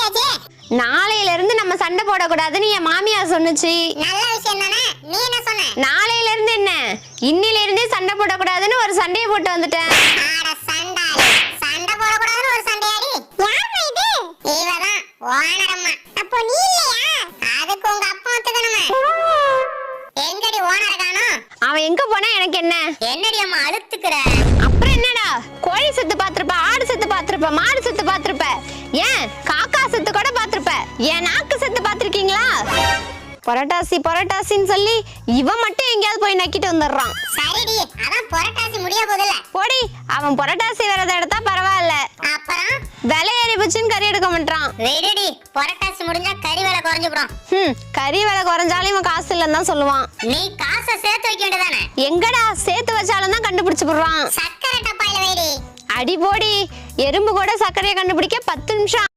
சொல்லியாச்சே. நாளையில இருந்து நம்ம சண்டை போடக்கூடாதுன்னு என் மாமியார் சொன்னுச்சு. நல்ல விஷயம் தானே. நீ என்ன சொன்ன? நாளையில இருந்து என்ன, இன்னில இருந்தே சண்டை போடக்கூடாதுன்னு ஒரு சண்டையை போட்டு வந்துட்டேன். ஆட சண்டாளி, சண்டை போடக்கூடாதுன்னு ஒரு சண்டையாடி. யாருமா இது? இவதான் ஓனரம்மா. அப்போ நீ இல்லையா? அதுக்கு உங்க அப்பா ஒத்துக்கணுமே. எங்கடி ஓனர் காணோம்? அவன் எங்க போனா எனக்கு என்ன? என்னடி அம்மா அழுத்துக்கிற? அப்புறம் என்னடா, கோழி செத்து பாத்திருப்ப, ஆடு செத்து பாத்திருப்ப, மாடு செத்து பாத்திருப்ப, ஏன் காக்கா செத்து கூட பாத்திருப்ப, ஏன் நாக்கு செத்து பாத்திருக்கீங்களா? புரட்டாசி புரட்டாசின்னு சொல்லி இவன் மட்டும் எங்கேயாவது போய் நக்கிட்டு வந்துடுறான். சரிடி, அதான் புரட்டாசி முடிய போதில்ல. போடி, அவன் புரட்டாசி விரதம் எடுத்தா பரவாயில்ல, அப்புறம் விலை ஏறி போச்சுன்னு கறி எடுக்க மாட்டான். வெடிடி, புரட்டாசி முடிஞ்சா கறி விலை குறைஞ்சு போடும். கறி விலை குறைஞ்சாலும் இவன் காசு இல்லைன்னு தான் சொல்லுவான். நீ காசை சேர்த்து வைக்க வேண்டியதானே? எங்கடா சேர்த்து வச்சாலும் தான் கண்டுபிடிச்சு போடுறான். சக்கரை டப்பாயில வைடி. அடி போடி, எறும்பு கூட சர்க்கரையை கண்டுபிடிக்க 10 நிமிஷம்